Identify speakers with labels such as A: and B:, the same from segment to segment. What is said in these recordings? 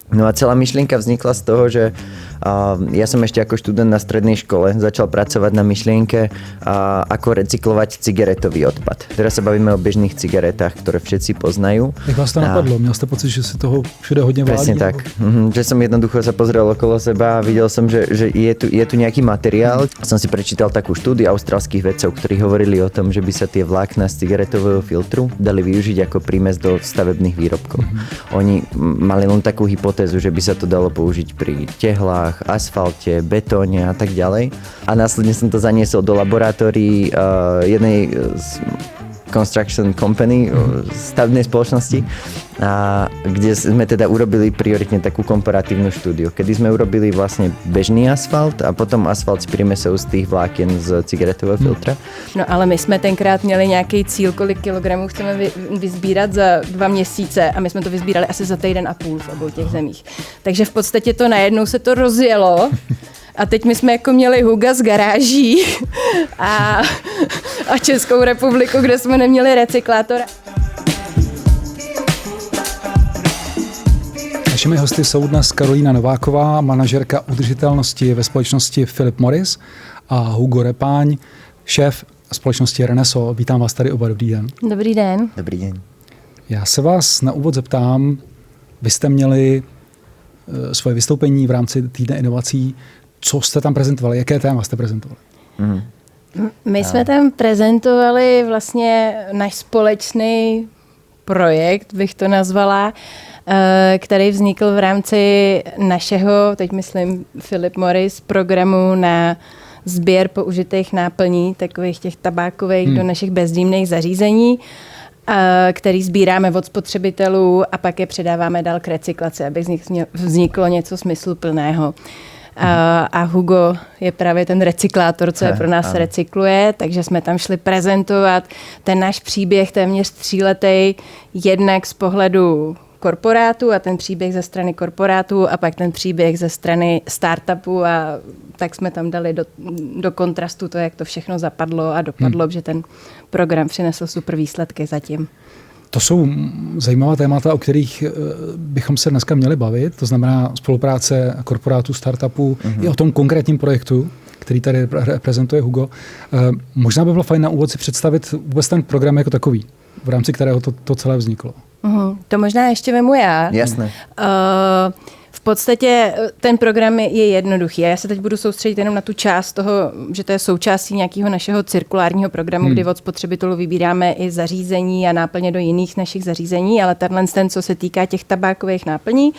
A: No a celá myšlienka vznikla z toho, že ja som ešte ako študent na strednej škole začal pracovať na myšlienke, ako recyklovať cigaretový odpad. Teraz sa bavíme o bežných cigaretách, ktoré všetci poznajú.
B: Jak vás to napadlo? Měl jste pocit, že si toho všude hodně válí?
A: Presne tak. Že som jednoducho sa pozrel okolo seba a videl som, že je tu nejaký materiál. Som si prečítal takú štúdiu austrálskych vedcov, ktorí hovorili o tom, že by sa tie vlákna z cigaretového filtru dali využiť ako prímes do stavebných výrobkov. Oni mali len takú hypotézu, že by sa to dalo použiť pri tehlách, asfalte, betóne a tak ďalej. A následne som to zaniesol do laboratórií jednej construction company, stavebnej spoločnosti, kde sme teda urobili prioritne takú komparatívnu štúdiu, kedy sme urobili vlastne bežný asfalt a potom asfalt s prímesou z tých vlákien z cigaretového filtra.
C: No ale my jsme tenkrát měli nějaký cíl, kolik kilogramů chceme vyzbírat za 2 měsíce a my jsme to vyzbírali asi za 1,5 týdne v obou těch zemích. Takže v podstatě to najednou se to rozjelo. A teď my jsme jako měli Huga z garáží a Českou republiku, kde jsme neměli recyklátor.
B: Našimi hosty jsou dnes Karolína Nováková, manažerka udržitelnosti ve společnosti Philip Morris, a Hugo Repáň, šéf společnosti Reneso. Vítám vás tady oba, dobrý den.
C: Dobrý den.
A: Dobrý deň.
B: Já se vás na úvod zeptám, vy jste měli svoje vystoupení v rámci týdne inovací. Co jste tam prezentovali? Jaké téma jste prezentovali?
C: My jsme tam prezentovali vlastně náš společný projekt, bych to nazvala, který vznikl v rámci našeho, teď myslím Philip Morris, programu na sběr použitých náplní, takových těch tabákových do našich bezdýmných zařízení, který sbíráme od spotřebitelů a pak je předáváme dál k recyklaci, aby z nich vzniklo něco smysluplného. A Hugo je právě ten recyklátor, co je pro nás recykluje, takže jsme tam šli prezentovat ten náš příběh téměř 3letý, jednak z pohledu korporátu a ten příběh ze strany korporátu a pak ten příběh ze strany startupu a tak jsme tam dali do kontrastu to, jak to všechno zapadlo a dopadlo, že ten program přinesl super výsledky zatím.
B: To jsou zajímavá témata, o kterých bychom se dneska měli bavit, to znamená spolupráce korporátů, startupů, i o tom konkrétním projektu, který tady prezentuje Hugo. Možná by bylo fajn na úvod si představit vůbec ten program jako takový, v rámci kterého to celé vzniklo.
C: To možná ještě vemu já.
A: Jasné.
C: V podstatě ten program je jednoduchý. Já se teď budu soustředit jenom na tu část toho, že to je součástí nějakého našeho cirkulárního programu, kdy od spotřebitelů vybíráme i zařízení a náplně do jiných našich zařízení, ale ten, co se týká těch tabákových náplní,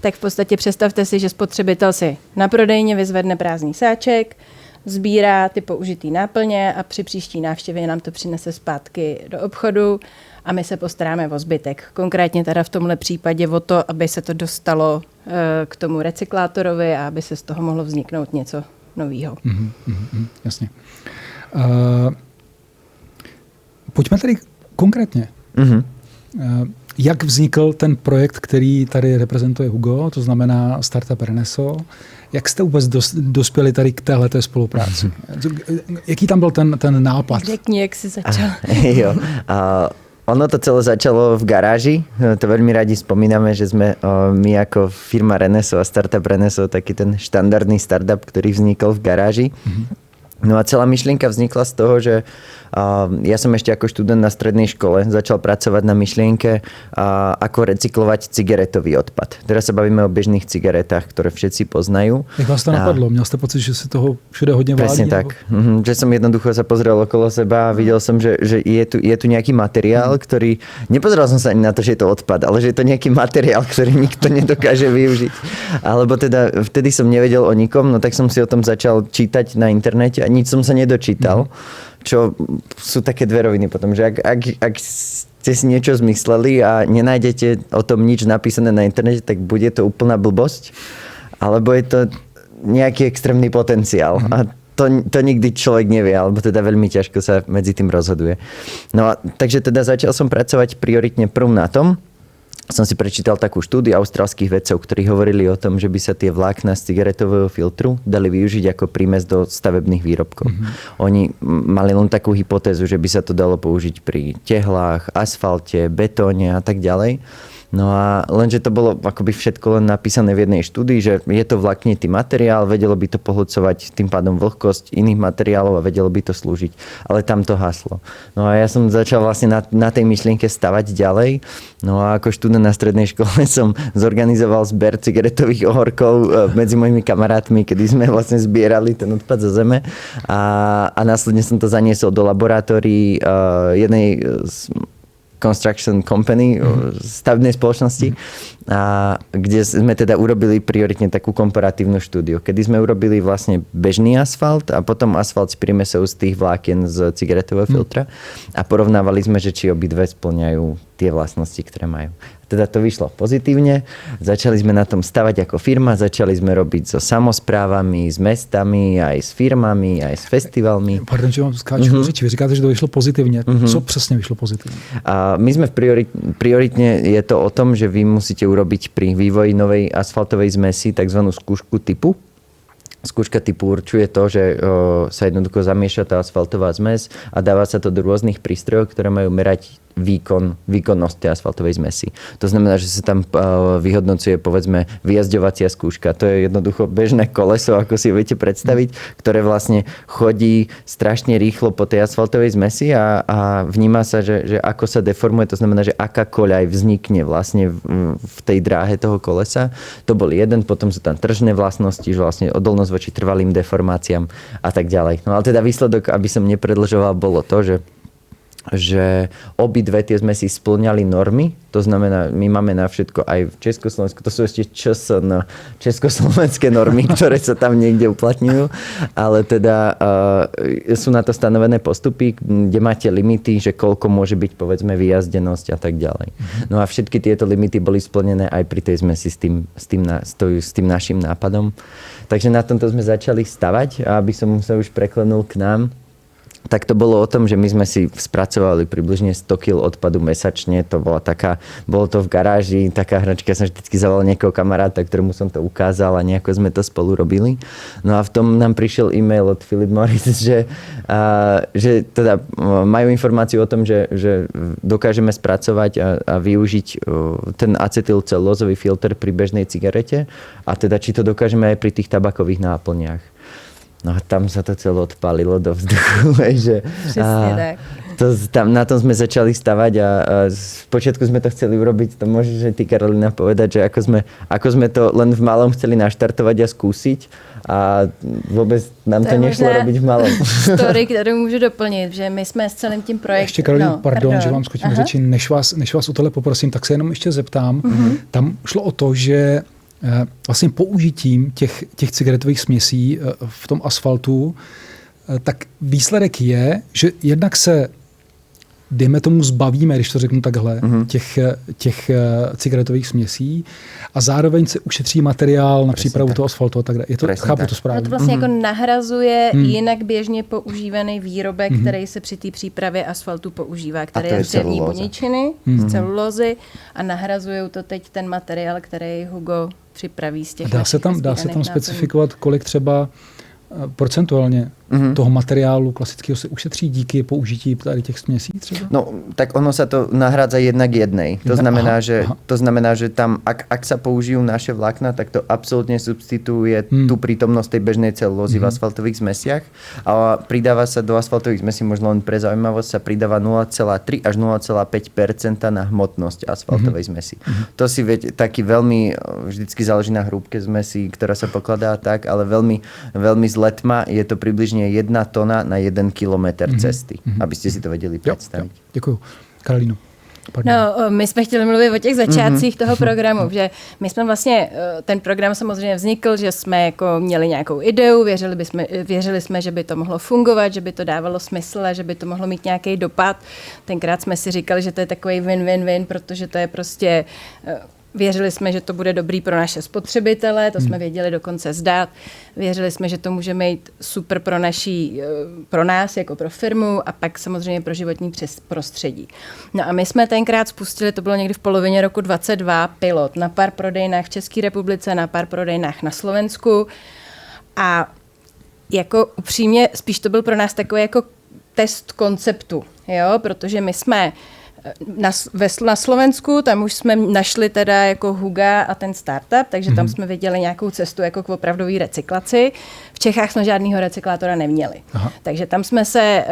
C: tak v podstatě představte si, že spotřebitel si na prodejně vyzvedne prázdný sáček, sbírá ty použitý náplně a při příští návštěvě nám to přinese zpátky do obchodu a my se postaráme o zbytek. Konkrétně teda v tomhle případě o to, aby se to dostalo k tomu recyklátorovi a aby se z toho mohlo vzniknout něco nového.
B: Jasně. Pojďme tedy konkrétně. Jak vznikl ten projekt, který tady reprezentuje Hugo, to znamená startup Reneso? Jak jste vůbec dospěli tady k téhleté spolupráci? Jaký tam byl ten nápad?
C: Řekni, jak jsi začal.
A: Jo. Ono to celé začalo v garáži. To veľmi radi spomíname, že sme my ako firma Reneso a startup Reneso taký ten štandardný startup, ktorý vznikol v garáži. No a celá myšlienka vznikla z toho, že ja som ešte ako študent na strednej škole začal pracovať na myšlienke, ako recyklovať cigaretový odpad. Teraz sa bavíme o bežných cigaretách, ktoré všetci poznajú.
B: Jak vás to napadlo? Měl jste pocit, že si toho všude hodně válí?
A: Presne tak. Že som jednoducho sa pozrel okolo seba a videl som, že je tu nejaký materiál, ktorý... Nepozeral som sa ani na to, že je to odpad, ale že je to nejaký materiál, ktorý nikto nedokáže využiť. Alebo teda vtedy som nevedel o nikom, no tak som si o tom začal čítať na internete a nič som sa nedočítal. Čo sú také dve roviny potom, že ak ste si niečo zmysleli a nenájdete o tom nič napísané na internete, tak bude to úplná blbosť, alebo je to nejaký extrémny potenciál. A to nikdy človek nevie, alebo teda veľmi ťažko sa medzi tým rozhoduje. No a takže teda začal som pracovať prioritne prv na tom, som si prečítal takú štúdiu austrálskych vedcov, ktorí hovorili o tom, že by sa tie vlákna z cigaretového filtru dali využiť ako prímes do stavebných výrobkov. Oni mali len takú hypotézu, že by sa to dalo použiť pri tehlách, asfalte, betóne a tak ďalej. No a lenže to bolo akoby všetko len napísané v jednej štúdii, že je to vláknitý materiál, vedelo by to pohlcovať tým pádom vlhkosť iných materiálov a vedelo by to slúžiť. Ale tam to haslo. No a ja som začal vlastne na tej myšlienke stavať ďalej. No a ako študent na strednej škole som zorganizoval zber cigaretových ohorkov medzi mojimi kamarátmi, kedy sme vlastne zbierali ten odpad zo zeme a následne som to zaniesol do laboratórií jednej construction company, stavebnej spoločnosti, a kde sme teda urobili prioritne takú komparatívnu štúdiu, kedy sme urobili vlastne bežný asfalt a potom asfalt s prímesou z tých vlákien z cigaretového filtra a porovnávali sme, že či obidve spĺňajú tie vlastnosti, ktoré majú. Teda to vyšlo pozitívne. Začali sme na tom stavať ako firma, začali sme robiť so samosprávami, s mestami, aj s firmami, aj s festivalmi.
B: Pardon, že vám skáču do řeči. Vy říkáte, že to vyšlo pozitivně. Co přesně vyšlo pozitivně?
A: A my sme prioritne je to o tom, že vy musíte urobiť pri vývoji novej asfaltovej zmesi takzvanú skúšku typu. Skúška typu určuje to, že sa jednoducho zamieša tá asfaltová zmes a dáva sa to do rôznych prístrojov, ktoré majú merať výkonnosť tej asfaltovej zmesi. To znamená, že sa tam vyhodnocuje, povedzme, vyjazďovacia skúška. To je jednoducho bežné koleso, ako si viete predstaviť, ktoré vlastne chodí strašne rýchlo po tej asfaltovej zmesi a vníma sa, že ako sa deformuje. To znamená, že aká koľaj vznikne vlastne v tej dráhe toho kolesa. To bol jeden, potom sú tam tržné vlastnosti, že vlastne odolnosť voči trvalým deformáciám a tak ďalej. No ale teda výsledok, aby som nepredlžoval, bolo to, že obidve tie zmesi spĺňali normy. To znamená, my máme na všetko aj v Československu, to sú ešte československé normy, ktoré sa tam niekde uplatňujú, ale teda sú na to stanovené postupy, kde máte limity, že koľko môže byť, povedzme, vyjazdenosť a tak ďalej. No a všetky tieto limity boli splnené aj pri tej zmesi s tým našim nápadom. Takže na tomto sme začali stavať a aby som sa už preklenul k nám, tak to bolo o tom, že my sme si spracovali približne 100 kg odpadu mesačne. To bola bolo to v garáži, taká hračka. Ja som vždycky zavolal niekoho kamaráta, ktorému som to ukázal a nejako sme to spolu robili. No a v tom nám prišiel e-mail od Philip Morris, že teda majú informáciu o tom, že dokážeme spracovať a využiť ten acetylcelulózový filter pri bežnej cigarete a teda či to dokážeme aj pri tých tabakových náplniach. No a tam sa to celé odpálilo do vzduchu.
C: Presne tak.
A: Na tom sme začali stavať a v počiatku sme to chceli urobiť. To môžeš ty, Karolina, povedať, že ako sme to len v malom chceli naštartovať a skúsiť a vôbec nám to nešlo robiť v malom.
C: Story, kterou můžu doplnit, že my jsme s celým tím projektem...
B: Ještě, Karolina, pardon, že vám skočím řeči. Než vás o tohle poprosím, tak se jenom ještě zeptám. Tam šlo o to, že vlastně použitím těch cigaretových směsí v tom asfaltu, tak výsledek je, že jednak se, dejme tomu, zbavíme, když to řeknu takhle, těch cigaretových směsí a zároveň se ušetří materiál na přípravu toho asfaltu a tak dále. Chápu to správně.
C: No to vlastně jako nahrazuje jinak běžně používaný výrobek, který se při té přípravě asfaltu používá, který je z dřevní buničiny, z celulózy a nahrazují to teď ten materiál, který Hugo připraví z těch.
B: Dá se tam specifikovat, kolik třeba procentuálně toho materiálu klasického se ušetří díky použití tady těch směsí třeba?
A: No, tak ono sa to nahrádza jednak jednej. To znamená, že tam, ak sa použijú naše vlákna, tak to absolútne substituuje tú prítomnosť tej bežnej celulózy v asfaltových zmesiach. A pridáva sa do asfaltových zmesí, možno len pre zaujímavosť, sa pridáva 0,3 až 0,5% na hmotnosť asfaltovej zmesi. To si viete, taký veľmi, vždycky záleží na hrúbke zmesi, ktorá sa pokladá tak, ale veľmi, veľmi z letma je to približne 1 tona na 1 kilometr cesty, aby ste si to vedeli představit.
B: Děkuju. Karolíno.
C: No, my jsme chtěli mluvit o těch začátcích toho programu, že my jsme vlastně, ten program samozřejmě vznikl, že jsme jako měli nějakou ideu, věřili jsme, že by to mohlo fungovat, že by to dávalo smysl a že by to mohlo mít nějaký dopad. Tenkrát jsme si říkali, že to je takový win-win-win, protože to je prostě... Věřili jsme, že to bude dobrý pro naše spotřebitele, to jsme věděli dokonce zdát. Věřili jsme, že to může být super pro nás jako pro firmu a pak samozřejmě pro životní prostředí. No a my jsme tenkrát spustili, to bylo někdy v polovině roku 2022, pilot na pár prodejnách v České republice, na pár prodejnách na Slovensku a jako upřímně spíš to byl pro nás takový jako test konceptu, jo? Protože my jsme Na Slovensku, tam už jsme našli teda jako Huga a ten startup, takže tam jsme viděli nějakou cestu jako k opravdové recyklaci. V Čechách jsme žádného recyklátora neměli. Aha. Takže tam jsme se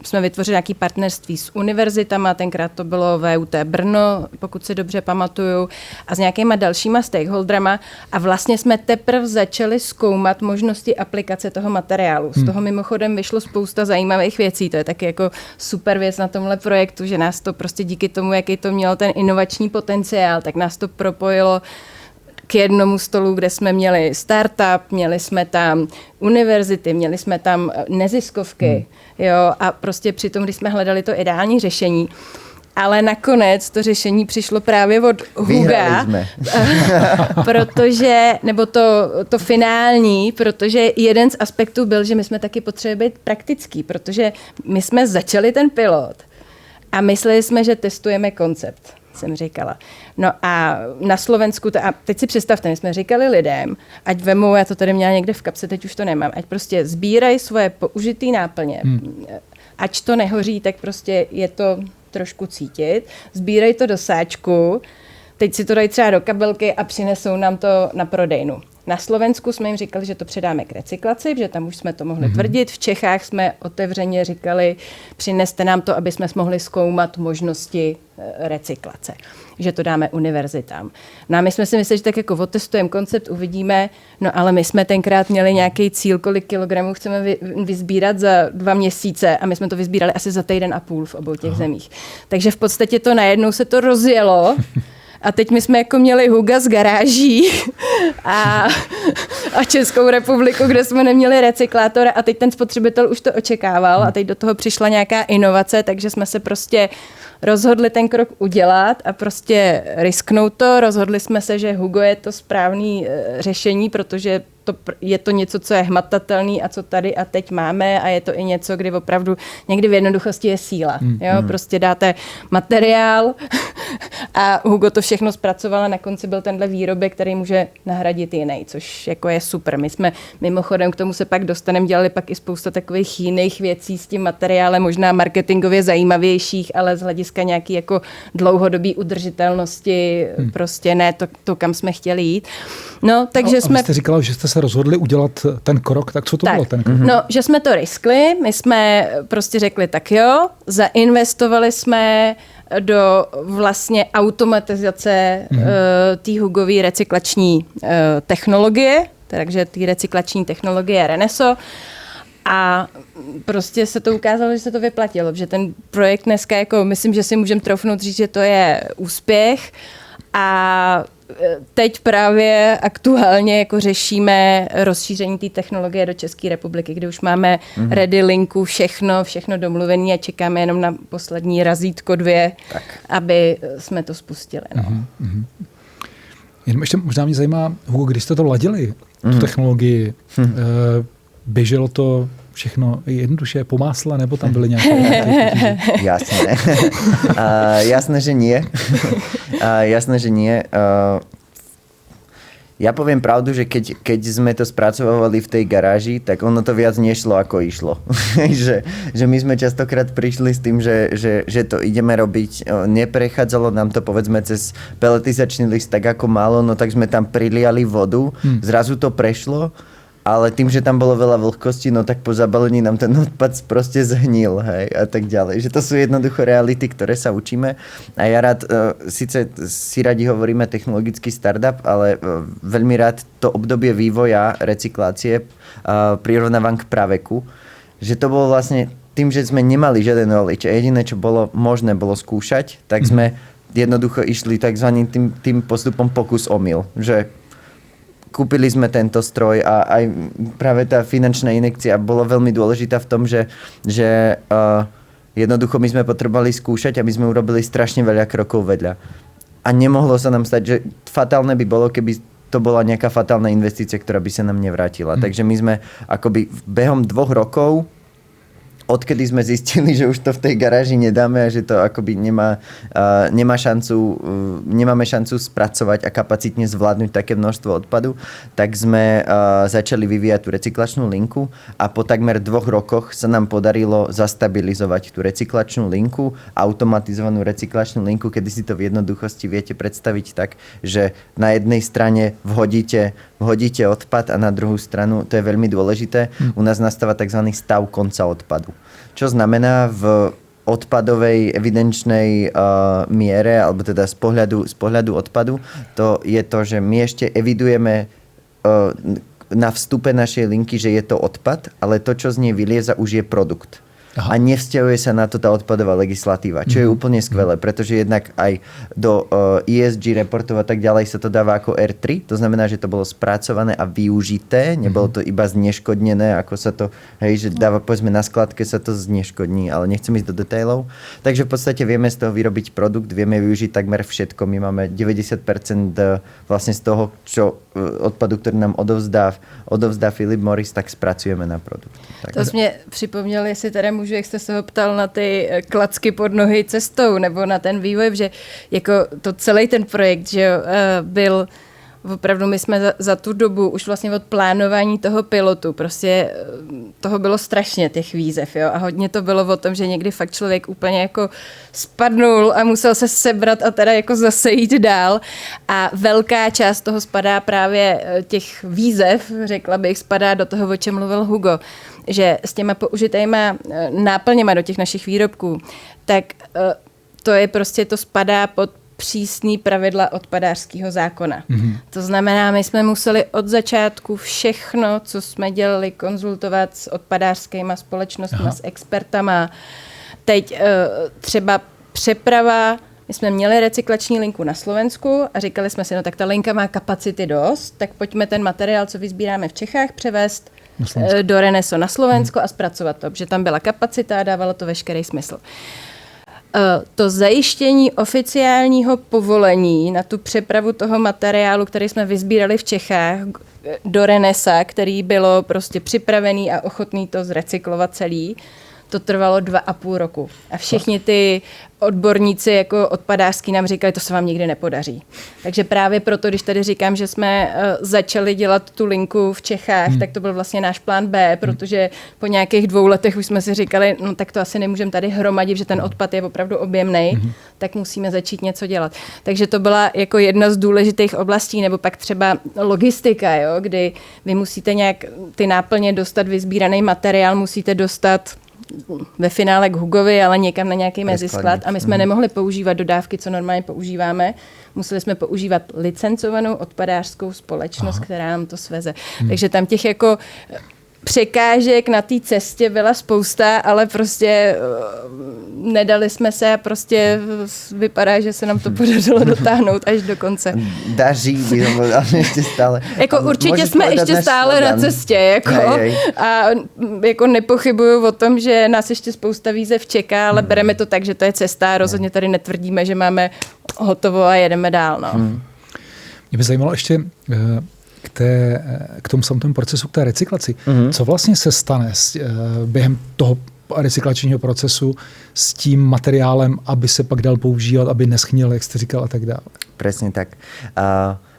C: jsme vytvořili nějaké partnerství s univerzitama, tenkrát to bylo VUT Brno, pokud si dobře pamatuju, a s nějakýma dalšíma stakeholderama a vlastně jsme teprve začali zkoumat možnosti aplikace toho materiálu. Z toho mimochodem vyšlo spousta zajímavých věcí, to je taky jako super věc na tomhle projektu, že nás to prostě díky tomu, jaký to mělo ten inovační potenciál, tak nás to propojilo k jednomu stolu, kde jsme měli startup, měli jsme tam univerzity, měli jsme tam neziskovky, jo, a prostě přitom, když jsme hledali to ideální řešení, ale nakonec to řešení přišlo právě od Huga, protože, nebo to finální, protože jeden z aspektů byl, že my jsme taky potřebovali být praktický, protože my jsme začali ten pilot a mysleli jsme, že testujeme koncept, jsem říkala. No a na Slovensku, a teď si představte, my jsme říkali lidem, ať vemou, já to tady měla někde v kapse, teď už to nemám, ať prostě sbírají svoje použitý náplně, ať to nehoří, tak prostě je to trošku cítit, sbírají to do sáčku, teď si to dají třeba do kabelky a přinesou nám to na prodejnu. Na Slovensku jsme jim říkali, že to předáme k recyklaci, že tam už jsme to mohli tvrdit. V Čechách jsme otevřeně říkali, přineste nám to, aby jsme mohli zkoumat možnosti recyklace, že to dáme univerzitám. No a my jsme si mysleli, že tak jako otestujeme koncept, uvidíme, no ale my jsme tenkrát měli nějaký cíl, kolik kilogramů chceme vyzbírat za 2 měsíce a my jsme to vyzbírali asi za 1,5 týdne v obou těch zemích. Takže v podstatě to najednou se to rozjelo. A teď my jsme jako měli Huga z garáží a Českou republiku, kde jsme neměli recyklátora a teď ten spotřebitel už to očekával a teď do toho přišla nějaká inovace, takže jsme se prostě rozhodli ten krok udělat a prostě risknout to. Rozhodli jsme se, že Hugo je to správné řešení, protože je to něco, co je hmatatelný a co tady a teď máme a je to i něco, kdy opravdu někdy v jednoduchosti je síla. Jo? Prostě dáte materiál a Hugo to všechno zpracoval a na konci byl tenhle výrobek, který může nahradit jiný, což jako je super. My jsme mimochodem k tomu se pak dostaneme, dělali pak i spousta takových jiných věcí s tím materiálem, možná marketingově zajímavějších, ale z hlediska nějaký jako dlouhodobý udržitelnosti prostě ne to, kam jsme chtěli jít. No, takže jsme...
B: jste říkala, že jste se rozhodli udělat ten krok, tak co to bylo ten krok?
C: No, že jsme to riskli, my jsme prostě řekli tak jo, zainvestovali jsme do vlastně automatizace té Hugový recyklační technologie, takže té recyklační technologie Reneso. A prostě se to ukázalo, že se to vyplatilo, že ten projekt dneska, jako myslím, že si můžeme troufnout říct, že to je úspěch. A teď právě aktuálně jako řešíme rozšíření té technologie do České republiky, kde už máme ready linku, všechno domluvené a čekáme jenom na poslední razítko 2, aby jsme to spustili. No.
B: Jenom ještě možná mě zajímá, Hugo, když jste to ladili, tu technologii, běželo to všechno jednoduše po másle, nebo tam byly nějaké...
A: Jasné. Jasné, že nie. Jasné, že nie. Ja poviem pravdu, že keď sme to spracovávali v tej garáži, tak ono to viac nešlo, ako išlo. že my sme častokrát prišli s tým, že to ideme robiť. Neprechádzalo nám to, povedzme, cez peletizačný list tak ako málo, no tak sme tam priliali vodu, zrazu to prešlo, ale tým, že tam bolo veľa vlhkosti, no tak po zabalení nám ten odpad proste zhnil, hej, a tak ďalej. Že to sú jednoducho reality, ktoré sa učíme. A ja rád, síce si radi hovoríme technologický startup, ale veľmi rád to obdobie vývoja, recyklácie prirovnávam k praveku. Že to bolo vlastne tým, že sme nemali žiaden knowledge a jediné, čo bolo možné, bolo skúšať, tak sme jednoducho išli takzvaným tým postupom pokus-omyl, že kúpili sme tento stroj a aj práve tá finančná injekcia bola veľmi dôležitá v tom, že jednoducho my sme potrebovali skúšať a my sme urobili strašne veľa krokov vedľa. A nemohlo sa nám stať, že fatálne by bolo, keby to bola nejaká fatálna investícia, ktorá by sa nám nevrátila. Takže my sme akoby behom 2 rokov odkedy sme zistili, že už to v tej garáži nedáme a že to akoby nemáme šancu spracovať a kapacitne zvládnuť také množstvo odpadu, tak sme začali vyvíjať tú recyklačnú linku a po takmer 2 rokoch sa nám podarilo zastabilizovať tú recyklačnú linku, automatizovanú recyklačnú linku, kedy si to v jednoduchosti viete predstaviť tak, že na jednej strane vhodíte odpad a na druhú stranu, to je veľmi dôležité, u nás nastáva tzv. Stav konca odpadu. Čo znamená v odpadovej evidenčnej miere, alebo teda z pohľadu odpadu, to je to, že my ešte evidujeme na vstupe našej linky, že je to odpad, ale to, čo z nej vylieza, už je produkt. Aha. A nevzťahuje sa na to tá odpadová legislatíva, čo je úplne skvelé, pretože jednak aj do ESG reportov a tak ďalej sa to dáva ako R3, to znamená, že to bolo spracované a využité, nebolo to iba zneškodnené, ako sa to, že dáva, povedzme, na skladke sa to zneškodní, ale nechcem ísť do detailov. Takže v podstate vieme z toho vyrobiť produkt, vieme využiť takmer všetko. My máme 90% vlastne z toho, čo odpadu, ktorý nám odovzdá Philip Morris, tak spracujeme na produkt. Tak.
C: To jsi mě připomněl, jestli teda můžu, jak jste se ho ptal na ty klacky pod nohy cestou, nebo na ten vývoj, že jako to celý ten projekt, že byl opravdu, my jsme za tu dobu už vlastně od plánování toho pilotu, prostě toho bylo strašně těch výzev, jo, a hodně to bylo o tom, že někdy fakt člověk úplně jako spadnul a musel se sebrat a teda jako zase jít dál a velká část toho spadá právě těch výzev, řekla bych, spadá do toho, o čem mluvil Hugo, že s těma použitejma náplněma do těch našich výrobků, tak to je prostě, to spadá pod přísný pravidla odpadářského zákona. Mm-hmm. To znamená, my jsme museli od začátku všechno, co jsme dělali, konzultovat s odpadářskýma společnostmi, s expertama. Teď třeba přeprava, my jsme měli recyklační linku na Slovensku a říkali jsme si, no tak ta linka má kapacity dost, tak pojďme ten materiál, co vyzbíráme v Čechách, převést do Reneso na Slovensko a zpracovat to, protože tam byla kapacita a dávalo to veškerý smysl. To zajištění oficiálního povolení na tu přepravu toho materiálu, který jsme vyzbírali v Čechách do Renesa, který bylo prostě připravený a ochotný to zrecyklovat celý, to trvalo 2,5 roku. A všichni ty odborníci jako odpadářský nám říkali, to se vám nikdy nepodaří. Takže právě proto, když tady říkám, že jsme začali dělat tu linku v Čechách, tak to byl vlastně náš plán B, protože po nějakých 2 letech už jsme si říkali, no tak to asi nemůžeme tady hromadit, že ten odpad je opravdu objemnej, tak musíme začít něco dělat. Takže to byla jako jedna z důležitých oblastí, nebo pak třeba logistika, jo, kdy vy musíte nějak ty náplně dostat, vyzbíraný materiál musíte dostat ve finále k Hugovi, ale někam na nějaký mezisklad a my jsme nemohli používat dodávky, co normálně používáme. Museli jsme používat licencovanou odpadářskou společnost, která nám to sveze. Takže tam těch jako překážek na té cestě byla spousta, ale prostě nedali jsme se a prostě vypadá, že se nám to podařilo dotáhnout až do konce.
A: Daří, ještě stále.
C: Jako určitě jsme ještě stále na cestě, jako, a jako nepochybuju o tom, že nás ještě spousta výzev čeká, ale bereme to tak, že to je cesta, rozhodně tady netvrdíme, že máme hotovo a jedeme dál. No.
B: Mě by zajímalo ještě k tomu samému procesu, k té recyklaci. Co vlastně se stane během toho recyklačního procesu s tím materiálem, aby se pak dal používat, aby neschnil, jak jste říkal, a tak dále?
A: Presne tak.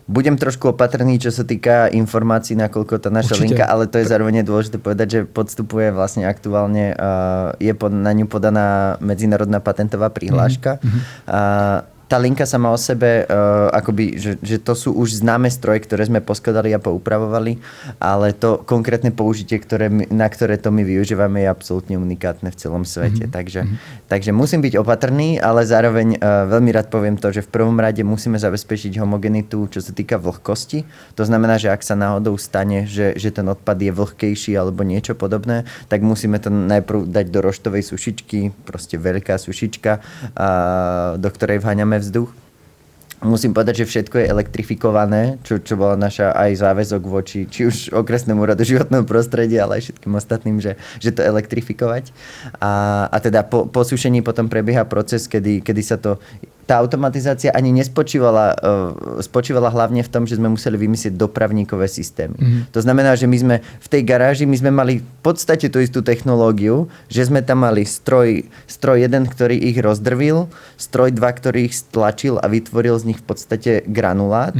A: Budem trošku opatrný, čo sa týka informácií, nakoľko tá naša linka, ale to je zároveň dôležité povedať, že podstupuje vlastne aktuálne, je na ňu podaná medzinárodná patentová prihláška. Tá linka sama o sebe, akoby, že to sú už známe stroje, ktoré sme poskladali a poupravovali, ale to konkrétne použitie, na ktoré to my využívame, je absolútne unikátne v celom svete. Takže musím byť opatrný, ale zároveň veľmi rád poviem to, že v prvom rade musíme zabezpečiť homogenitu, čo sa týka vlhkosti. To znamená, že ak sa náhodou stane, že ten odpad je vlhkejší alebo niečo podobné, tak musíme to najprv dať do roštovej sušičky, proste veľká sušička, do ktorej vháňame vzduch. Musím povedať, že všetko je elektrifikované, čo bola naša aj záväzok voči či už okresnému radu životného prostredia, ale aj všetkým ostatným, že to elektrifikovať. A teda po sušení potom prebieha proces, kedy sa to tá automatizácia ani spočívala hlavne v tom, že sme museli vymyslieť dopravníkové systémy. To znamená, že my sme v tej garáži mali v podstate tú istú technológiu, že sme tam mali stroj jeden, ktorý ich rozdrvil, stroj 2, ktorý ich stlačil a vytvoril z nich v podstate granulát.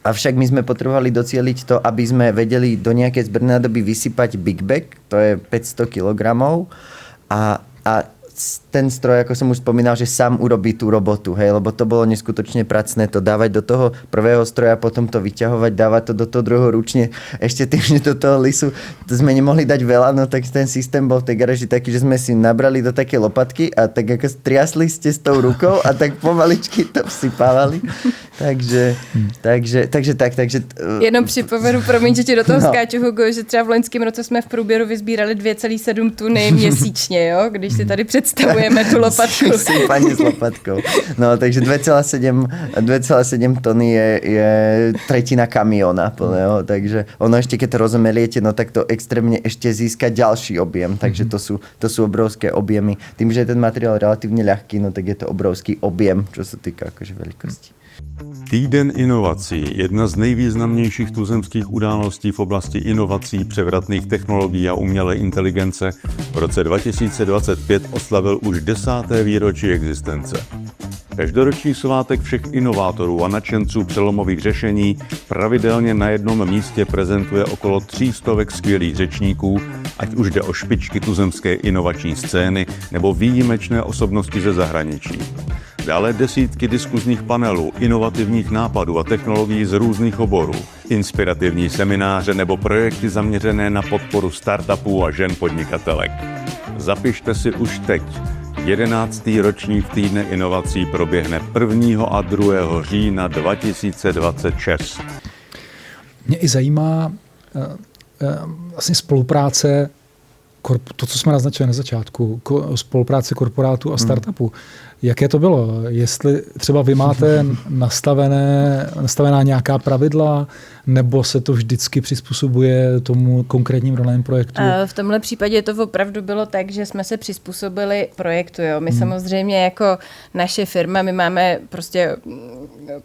A: Avšak my sme potrebovali docieliť to, aby sme vedeli do nejakej zbernej nádoby vysypať Big Bag, to je 500 kg a ten stroj, ako som už spomínal, že sám urobí tú robotu, hej, lebo to bolo neskutočne pracné to dávať do toho prvého stroja, potom to vyťahovať, dávať to do toho druhého ručne. Ešte tým, že do toho lisu to sme nemohli dať veľa, no tak ten systém bol v tej garáži taký, že sme si nabrali do také lopatky a tak ako triasli ste s tou rukou a tak pomaličky to vsypávali. Takže.
C: Jenom připovedu, promiň, že ti do toho skáču, Hugo, že třeba v loňském roce jsme v průběru vyzbírali 2,7 tuny měsíčně, jo? Když si tady představujeme tu lopatku.
A: Sypanie s lopatkou. No, takže 2,7 tony je tretina kamiona plného, takže ono ešte, keď to rozmeliete, no tak to extrémne ešte získa ďalší objem, takže to sú obrovské objemy. Tým, že je ten materiál relatívne ľahký, no tak je to obrovský objem, čo sa týka akože veľkosti.
D: Týden inovací, jedna z nejvýznamnějších tuzemských událostí v oblasti inovací, převratných technologií a umělé inteligence, v roce 2025 oslavil už 10. výročí existence. Každoroční svátek všech inovátorů a nadšenců přelomových řešení pravidelně na jednom místě prezentuje okolo 300 skvělých řečníků, ať už jde o špičky tuzemské inovační scény nebo výjimečné osobnosti ze zahraničí. Dále desítky diskuzních panelů, inovativních nápadů a technologií z různých oborů, inspirativní semináře nebo projekty zaměřené na podporu startupů a žen podnikatelek. Zapište si už teď. 11. ročník týdne inovací proběhne 1. a 2. října 2026.
B: Mě i zajímá vlastně spolupráce, to, co jsme naznačili na začátku, spolupráce korporátu a startupu. Jaké to bylo? Jestli třeba vy máte nastavená nějaká pravidla, nebo se to vždycky přizpůsobuje tomu konkrétnímu danému projektu?
C: V tomhle případě to opravdu bylo tak, že jsme se přizpůsobili projektu. Jo. My samozřejmě jako naše firma, my máme prostě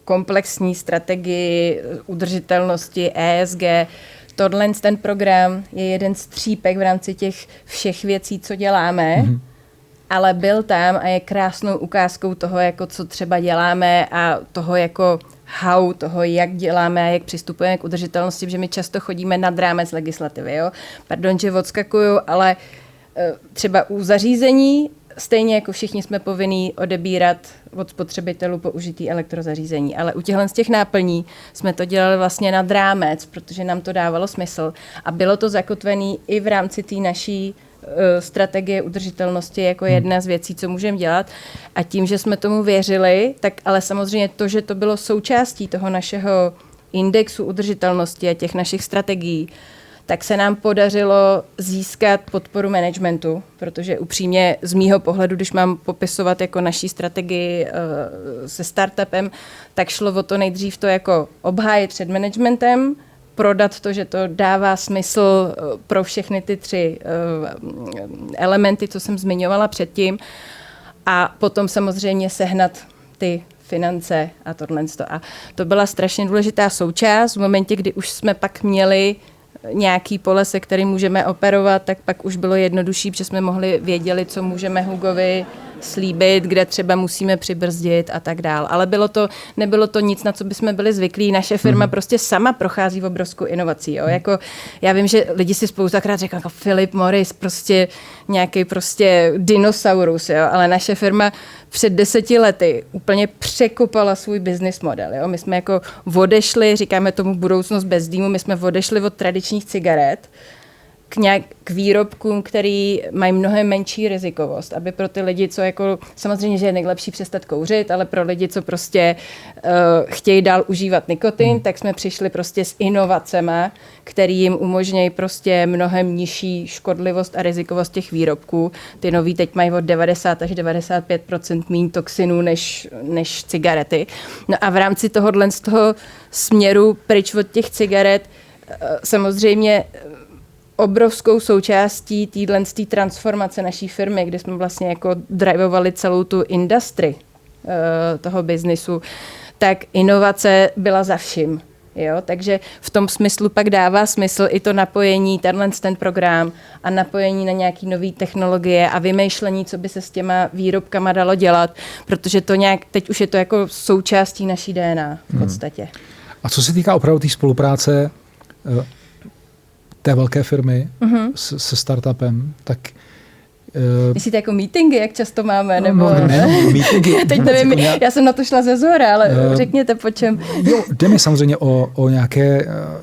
C: komplexní strategii udržitelnosti, ESG. Tohle ten program je jeden střípek v rámci těch všech věcí, co děláme. Ale byl tam a je krásnou ukázkou toho, jako co třeba děláme a toho jako how, toho, jak děláme a jak přistupujeme k udržitelnosti, že my často chodíme nad rámec legislativy. Jo? Pardon, že odskakuju, ale třeba u zařízení, stejně jako všichni jsme povinní odebírat od spotřebitelů použitý elektrozařízení, ale u těchto z těch náplní jsme to dělali vlastně nad rámec, protože nám to dávalo smysl a bylo to zakotvené i v rámci té naší strategie udržitelnosti jako jedna z věcí, co můžeme dělat. A tím, že jsme tomu věřili, tak ale samozřejmě to, že to bylo součástí toho našeho indexu udržitelnosti a těch našich strategií, tak se nám podařilo získat podporu managementu, protože upřímně z mýho pohledu, když mám popisovat jako naší strategii se startupem, tak šlo o to nejdřív to jako obhájit před managementem, prodat to, že to dává smysl pro všechny ty 3 elementy, co jsem zmiňovala předtím, a potom samozřejmě sehnat ty finance a tohle. A to byla strašně důležitá součást. V momentě, kdy už jsme pak měli nějaký pole, se kterým můžeme operovat, tak pak už bylo jednodušší, protože jsme věděli, co můžeme Hugovi slíbit, kde třeba musíme přibrzdit a tak dál. Ale nebylo to nic, na co bychom byli zvyklí. Naše firma prostě sama prochází v obrovskou inovací. Jo? Jako, já vím, že lidi si spoustakrát říkají, jako Philip Morris, prostě nějaký prostě dinosaurus, jo? Ale naše firma před 10 lety úplně překopala svůj business model. Jo? My jsme jako odešli, říkáme tomu budoucnost bez dýmu, my jsme odešli od tradičních cigaret k výrobkům, který mají mnohem menší rizikovost, aby pro ty lidi, co jako, samozřejmě, že je nejlepší přestat kouřit, ale pro lidi, co prostě chtějí dál užívat nikotin, tak jsme přišli prostě s inovacema, který jim umožňují prostě mnohem nižší škodlivost a rizikovost těch výrobků. Ty nový teď mají od 90 až 95% méně toxinů než cigarety. No a v rámci tohohle z toho směru pryč od těch cigaret samozřejmě obrovskou součástí té transformace naší firmy, kde jsme vlastně jako drivovali celou tu industry, toho biznisu, tak inovace byla za vším. Jo, takže v tom smyslu pak dává smysl i to napojení, ten program a napojení na nějaké nové technologie a vymýšlení, co by se s těma výrobkama dalo dělat, protože to nějak, teď už je to jako součástí naší DNA v podstatě.
B: A co se týká opravdu té spolupráce té velké firmy se startupem, tak
C: Myslíte jako meetingy, jak často máme? Nebo...
B: meetingy.
C: Teď nevím, já jsem na to šla ze zhora, ale řekněte po čem.
B: Jo, jde mi samozřejmě o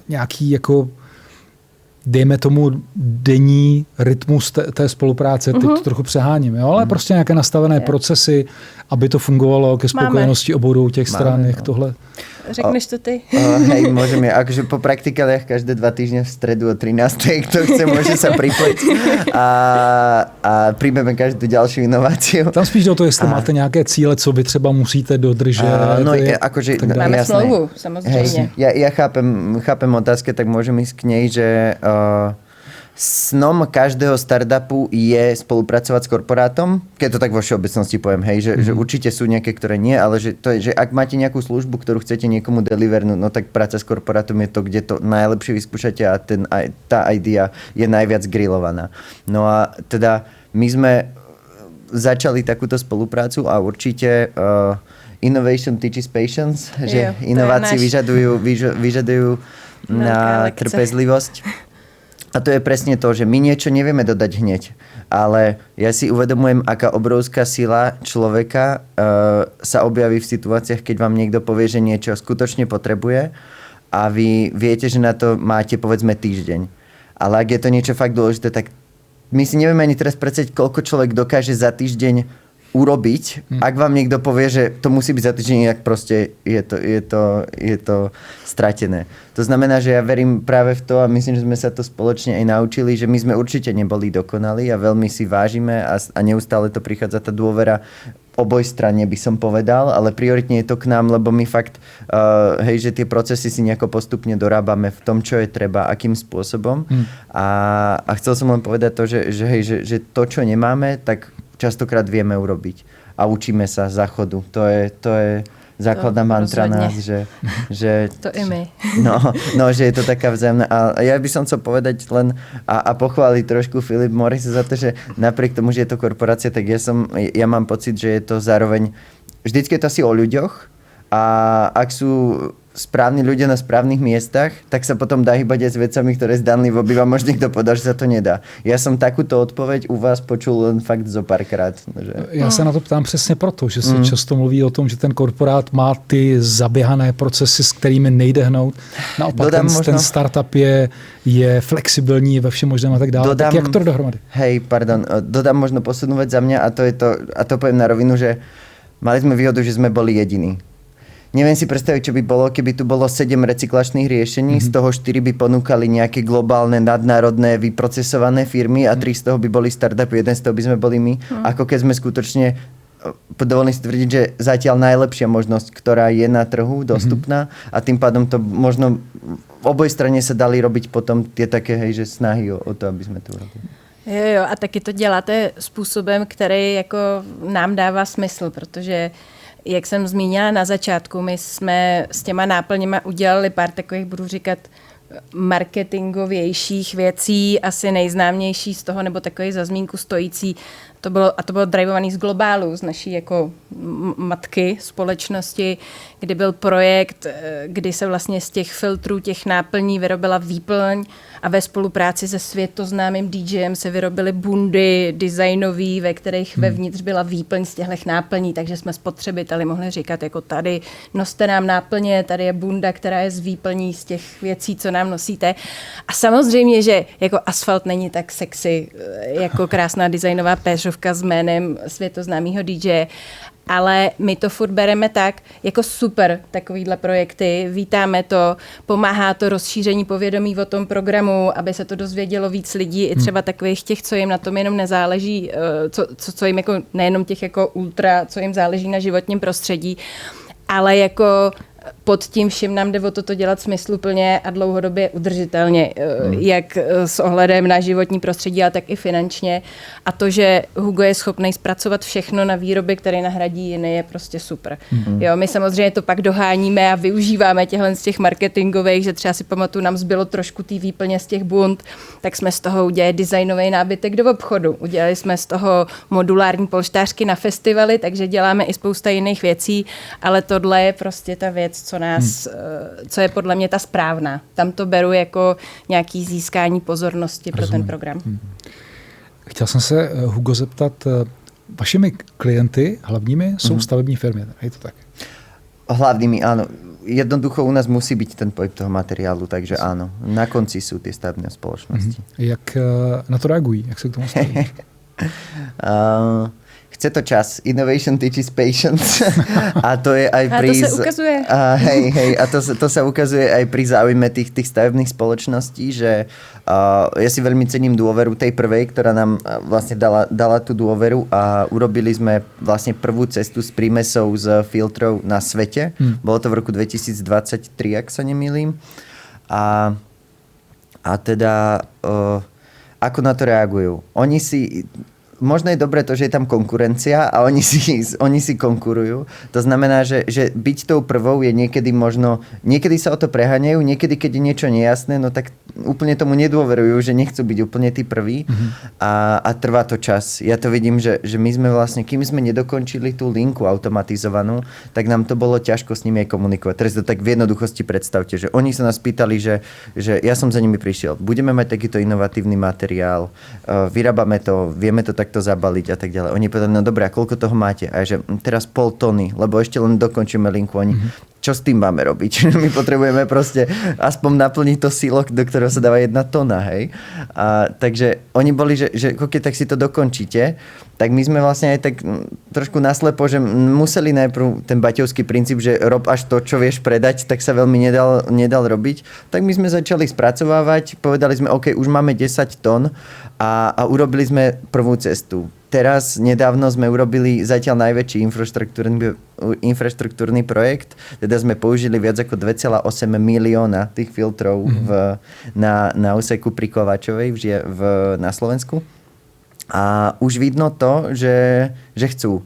B: nějaký jako dejme tomu denní rytmus té spolupráce, teď to trochu přeháním, jo? Ale prostě nějaké nastavené procesy, aby to fungovalo ke spokojenosti obou těch stran, jak tohle.
C: Řekneš to ty?
A: Hej, môžeme, akože po praktikaliach každé 2 týždne v stredu o 13. Kto chce, môže sa pripojiť a príjmeme každú ďalšiu inováciu.
B: Tam spíš do toho, jestli máte nějaké cíle, co vy třeba musíte dodržet.
A: Akože,
C: máme
A: jasné.
C: smlouvu, samozřejmě.
A: Ja chápem otázky, tak môžem ísť k nej, že snom každého startupu je spolupracovať s korporátom, keď to tak vo všeobecnosti poviem, hej, že určite sú nejaké, ktoré nie, ale že to je, že ak máte nejakú službu, ktorú chcete niekomu delivernúť, no tak práca s korporátom je to, kde to najlepšie vyskúšate a tá idea je najviac grillovaná. No a teda my sme začali takúto spoluprácu a určite innovation teaches patience, že inovácie vyžadujú na trpezlivosť. A to je presne to, že my niečo nevieme dodať hneď, ale ja si uvedomujem, aká obrovská sila človeka sa objaví v situáciách, keď vám niekto povie, že niečo skutočne potrebuje a vy viete, že na to máte povedzme týždeň. Ale ak je to niečo fakt dôležité, tak my si nevieme ani teraz predstaviť, koľko človek dokáže za týždeň urobiť, ak vám niekto povie, že to musí byť za týždeň, inak proste je to stratené. To znamená, že ja verím práve v to a myslím, že sme sa to spoločne aj naučili, že my sme určite neboli dokonali a veľmi si vážime a neustále to prichádza tá dôvera oboj strane, by som povedal, ale prioritne je to k nám, lebo my fakt, hej, že tie procesy si nejako postupne dorábame v tom, čo je treba, akým spôsobom. A chcel som len povedať to, že to, čo nemáme, tak častokrát vieme urobiť a učíme sa z záchodu. To je základná mantra nás, že
C: to i my.
A: No, že je to taká vzájomná. A ja by som chcel povedať len a pochváliť trošku Philip Morris za to, že napriek tomu, že je to korporácia, tak ja mám pocit, že je to zároveň vždycky je to asi o ľuďoch a ak sú správni ľudia na správnych miestach, tak sa potom dá hýbať aj s vecami, ktoré zdanlivo by vám možno niekto povedal, že sa to nedá. Ja som takúto odpoveď u vás počul len fakt zo párkrát. Že...
B: Já se na to ptám přesně proto, že se často mluví o tom, že ten korporát má ty zaběhané procesy, s kterými nejde hnout. Naopak ten startup je flexibilní ve všem možném a tak dále. Tak jak to dohromady?
A: Dodám možno poslednú vec za mňa a to poviem na rovinu, že mali sme výhodu, že sme boli jediní. Neviem si predstaviť, čo by bolo, keby tu bolo 7 recyklačných riešení, z toho 4 by ponúkali nejaké globálne, nadnárodné, vyprocesované firmy a 3 z toho by boli startupy, 1 z toho by sme boli my. Ako keď sme skutočne, dovolím si tvrdiť, že zatiaľ najlepšia možnosť, ktorá je na trhu, dostupná a tým pádom to možno v oboj strane sa dali robiť potom tie také, hej, že snahy o to, aby sme to urobili.
C: Jo, a taky to děláte způsobem, který jako nám dává smysl, protože jak jsem zmínila na začátku, my jsme s těma náplněma udělali pár takových, budu říkat, marketingovějších věcí, asi nejznámější z toho, nebo takový za zmínku stojící, to bylo drivovaný z globálu, z naší jako matky společnosti, kdy byl projekt, kdy se vlastně z těch filtrů, těch náplní vyrobila výplň a ve spolupráci se světoznámým DJem se vyrobily bundy designový, ve kterých vevnitř byla výplň z těchto náplní, takže jsme spotřebiteli mohli říkat jako tady noste nám náplně, tady je bunda, která je z výplní z těch věcí, co nám nosíte. A samozřejmě, že jako asfalt není tak sexy jako krásná designová péřovka s jménem světoznámého DJ, ale my to furt bereme tak, jako super takovýhle projekty, vítáme to, pomáhá to rozšíření povědomí o tom programu, aby se to dozvědělo víc lidí, i třeba takových těch, co jim na tom jenom nezáleží, co jim jako, nejenom těch jako ultra, co jim záleží na životním prostředí, ale jako pod tím vším nám jde o to dělat smysluplně a dlouhodobě udržitelně, jak s ohledem na životní prostředí, ale tak i finančně. A to, že Hugo je schopný zpracovat všechno na výroby, které nahradí jiné, je prostě super. Jo, my samozřejmě to pak doháníme a využíváme těchhle z těch marketingových, že třeba si pamatuju, nám zbylo trošku té výplně z těch bund, tak jsme z toho udělali designový nábytek do obchodu. Udělali jsme z toho modulární polštářky na festivaly, takže děláme i spousta jiných věcí, ale tohle je prostě ta věc, co je podle mě ta správná. Tam to beru jako nějaký získání pozornosti pro ten program.
B: Chtěl jsem se, Hugo, zeptat, vašimi klienty hlavními jsou stavební firmy, je to tak?
A: Hlavnými, áno. Jednoducho u nás musí byť ten pohyb toho materiálu, takže áno. Na konci sú tie stavebné spoločnosti.
B: Jak na to reagují? Jak se k tomu staví?
A: Chce to čas. Innovation teaches patience. A to je aj
C: pri... A to sa ukazuje.
A: A to sa ukazuje aj pri záujme tých stavebných spoločností, že ja si veľmi cením dôveru tej prvej, ktorá nám vlastne dala tú dôveru a urobili sme vlastne prvú cestu s prímesou z filtrov na svete. Bolo to v roku 2023, ak sa nemýlim. A teda ako na to reagujú? Oni si... Možno je dobré to, že je tam konkurencia a oni si konkurujú. To znamená, že byť tou prvou je niekedy sa o to preháňajú, niekedy, keď je niečo nejasné, no tak úplne tomu nedôverujú, že nechcú byť úplne tí prví a trvá to čas. Ja to vidím, že my sme vlastne, kým sme nedokončili tú linku automatizovanú, tak nám to bolo ťažko s nimi aj komunikovať. Teraz to tak v jednoduchosti predstavte, že oni sa nás pýtali, že ja som za nimi prišiel, budeme mať takýto inovatívny materiál, vyrábame to, vieme to takto zabaliť a tak ďalej. Oni povedali, no dobré, a koľko toho máte? A že teraz 0,5 tony, lebo ešte len dokončíme linku. Oni, čo s tým máme robiť? My potrebujeme proste aspoň naplniť to silok, do ktorého sa dáva 1 tona, hej? A takže oni boli, že tak si to dokončíte, tak my sme vlastne aj tak trošku naslepo, že museli najprv ten baťovský princíp, že rob až to, čo vieš predať, tak sa veľmi nedal robiť. Tak my sme začali spracovávať, povedali sme, OK, už máme 10 tón a urobili sme prvú cestu. Teraz nedávno sme urobili zatiaľ najväčší infraštruktúrny projekt, teda sme použili viac ako 2,8 milióna tých filtrov na úseku pri Kovačovej na Slovensku. A už vidno to, že chcú.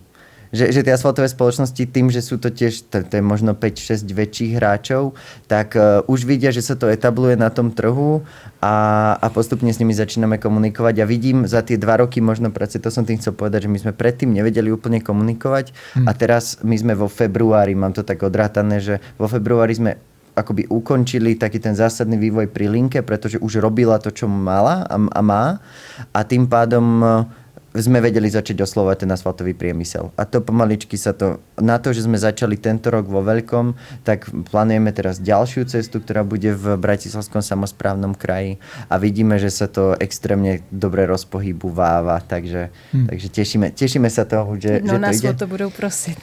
A: Že tie asfaltové spoločnosti tým, že sú to tiež, to je možno 5-6 väčších hráčov, tak už vidia, že sa to etabluje na tom trhu a postupne s nimi začíname komunikovať. A vidím za tie 2 roky možno práce, to som tým chcel povedať, že my sme predtým nevedeli úplne komunikovať a teraz my sme vo februári, mám to tak odrátané, že vo februári sme akoby ukončili taký ten zásadný vývoj pri linke, pretože už robila to, čo mala a má a tým pádom sme vedeli začať oslovať ten asfaltový priemysel. A to pomaličky sa to, na to, že sme začali tento rok vo veľkom, tak plánujeme teraz ďalšiu cestu, ktorá bude v Bratislavskom samosprávnom kraji a vidíme, že sa to extrémne dobre rozpohybúváva, takže tešíme sa toho, že to
C: nás
A: ide.
C: No nás o to budú prosiť.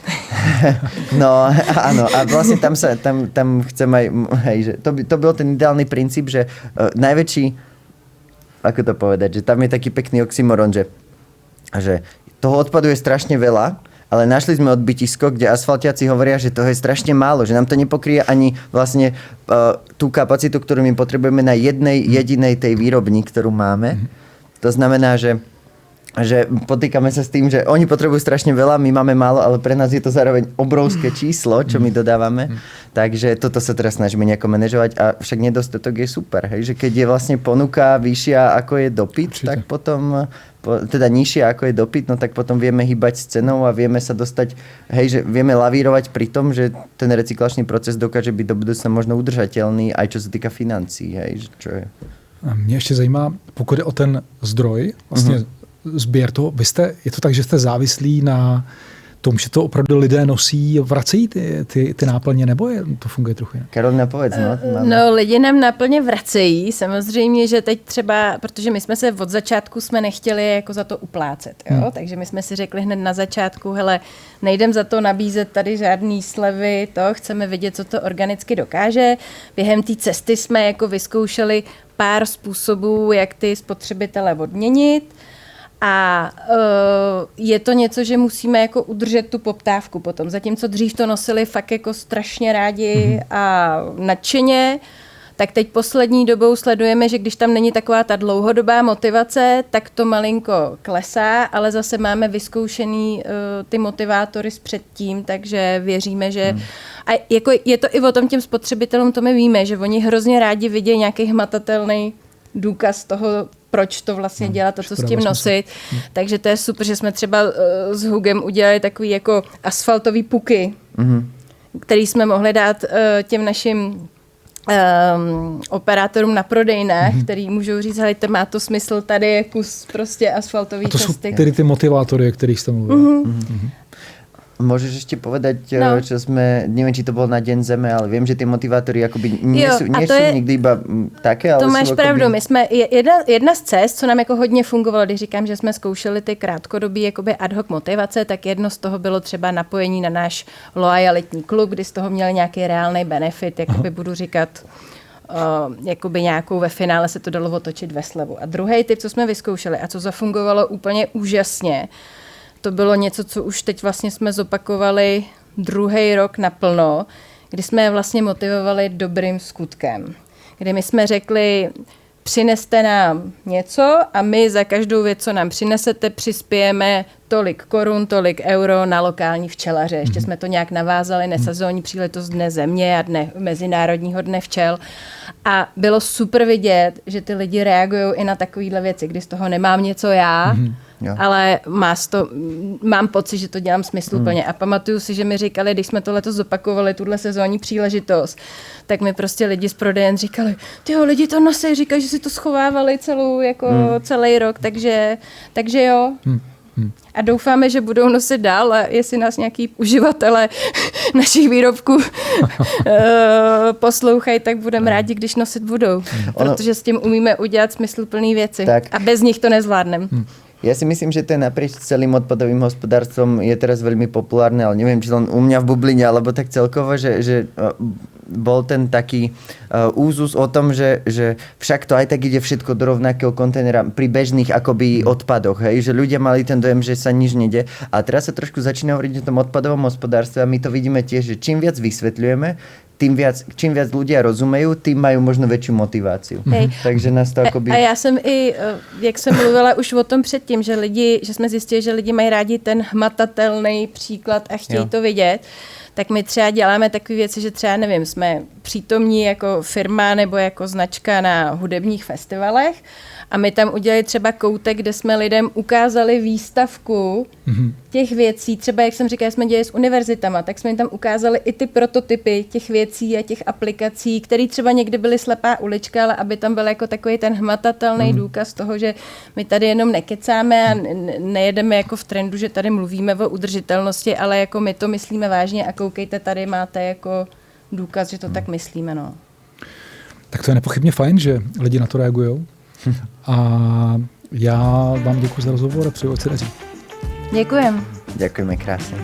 A: No, áno, a vlastne tam chcem aj, hej, že to bol ten ideálny princíp, že najväčší, ako to povedať, že tam je taký pekný oxymoron, že toho odpadu je strašne veľa, ale našli sme odbytisko, kde asfaltiaci hovoria, že toho je strašne málo, že nám to nepokrie ani vlastne tú kapacitu, ktorú my potrebujeme na jednej jedinej tej výrobni, ktorú máme. To znamená, že potýkame sa s tým, že oni potrebujú strašne veľa, my máme málo, ale pre nás je to zároveň obrovské číslo, čo my dodávame. Takže toto sa teraz snažíme nejako manažovať a však nedostatok je super. Hej? Že keď je vlastne ponuka vyššia ako je dopyt, tak potom teda nižšia ako je dopyt, no tak potom vieme hýbať s cenou a vieme sa dostať, hej, že vieme lavírovať pri tom, že ten recyklačný proces dokáže byť do budúcna možno udržateľný, aj čo sa týka financií, hej, čo je.
B: Mě ještě zajímá, pokud je o ten zdroj, vlastně sběr toho, je to tak, že jste závislí na tom, že to opravdu lidé nosí, vracejí ty náplně, nebo to funguje trochu jinak?
A: Karolina, povedz.
C: No, lidi nám náplně vracejí. Samozřejmě, že teď třeba, protože my jsme se od začátku nechtěli jako za to uplácet, jo? Takže my jsme si řekli hned na začátku, hele, nejdem za to nabízet tady žádný slevy, chceme vidět, co to organicky dokáže. Během té cesty jsme jako vyzkoušeli pár způsobů, jak ty spotřebitele odměnit. A je to něco, že musíme jako udržet tu poptávku potom. Zatímco dřív to nosili fakt jako strašně rádi a nadšeně, tak teď poslední dobou sledujeme, že když tam není taková ta dlouhodobá motivace, tak to malinko klesá, ale zase máme vyzkoušený ty motivátory s předtím, takže věříme, že... A jako je to i o tom těm spotřebitelům, to my víme, že oni hrozně rádi vidějí nějaký hmatatelný důkaz toho, proč to vlastně dělat a co s tím nosit. Takže to je super, že jsme třeba s Hugem udělali takový jako asfaltový puky, který jsme mohli dát těm našim operátorům na prodejnách, který můžou říct, hele, to má to smysl, tady je kus prostě asfaltový cesty.
B: A to jsou tedy ty motivátory, o kterých jste mluvil.
A: Môžeš ešte povedať, čo sme, neviem, či to bol na Deň Zeme, ale viem, že tie motivátory akoby nie sú nikdy iba také, ale
C: to máš
A: sú
C: pravdu, my jsme, jedna z cest, co nám jako hodně fungovalo, když říkám, že jsme zkoušeli ty krátkodobí jakoby ad hoc motivace, tak jedno z toho bylo třeba napojení na náš loajalitní klub, kdy z toho měli nějaký reálný benefit, jakoby budu říkat, jakoby nějakou ve finále se to dalo otočit ve slevu. A druhý typ, co jsme vyzkoušeli a co zafungovalo úplně úžasně, to bylo něco, co už teď vlastně jsme zopakovali druhý rok naplno, kdy jsme je vlastně motivovali dobrým skutkem. Kdy my jsme řekli, přineste nám něco a my za každou věc, co nám přinesete, přispějeme tolik korun, tolik euro na lokální včelaře. Ještě jsme to nějak navázali na sezónní příležitost Dne země a Mezinárodního dne včel. A bylo super vidět, že ty lidi reagují i na takovéhle věci, kdy z toho nemám něco já, ale mám pocit, že to dělám smysluplně. A pamatuju si, že mi říkali, když jsme to letos zopakovali, tuhle sezónní příležitost, tak mi prostě lidi z prodejen říkali, tyjo, lidi to nosí, říkají, že si to schovávali celý rok, takže jo. A doufáme, že budou nosit dál a jestli nás nějaký uživatelé našich výrobků poslouchají, tak budeme rádi, když nosit budou. Protože s tím umíme udělat smysluplné věci. Tak. A bez nich to nezvládneme.
A: Ja si myslím, že to je naprieč celým odpadovým hospodárstvom je teraz veľmi populárne, ale neviem, či len u mňa v bubline, alebo tak celkovo, že bol ten taký úzus o tom, že však to aj tak ide všetko do rovnakého kontajnera pri bežných akoby odpadoch, hej? Že ľudia mali ten dojem, že sa nič nejde. A teraz sa trošku začína hovoriť o tom odpadovom hospodárstve a my to vidíme tiež, že čím viac vysvetľujeme, čím viac ľudia rozumejú, tým majú možno väčšiu motiváciu. Takže nás to akoby...
C: A já jsem i, jak jsem mluvila už o tom předtím, že jsme zjistili, že lidi mají rádi ten hmatatelný příklad a chtějí to vidět, tak my třeba děláme takové věci, že třeba, nevím, jsme přítomní jako firma nebo jako značka na hudebních festivalech a my tam udělali třeba koutek, kde jsme lidem ukázali výstavku těch věcí. Třeba, jak jsem říkala, jsme dělali s univerzitama, tak jsme jim tam ukázali i ty prototypy těch věcí a těch aplikací, které třeba někdy byly slepá ulička, ale aby tam byl jako takový ten hmatatelný důkaz toho, že my tady jenom nekecáme a nejedeme jako v trendu, že tady mluvíme o udržitelnosti, ale jako my to myslíme vážně a koukejte, tady máte jako důkaz, že to tak myslíme. No.
B: Tak to je nepochybně fajn, že lidi na to reagují. A já vám děkuji za rozhovor a přeju, ať se daří.
C: Děkujem.
A: Ďakujeme krásne.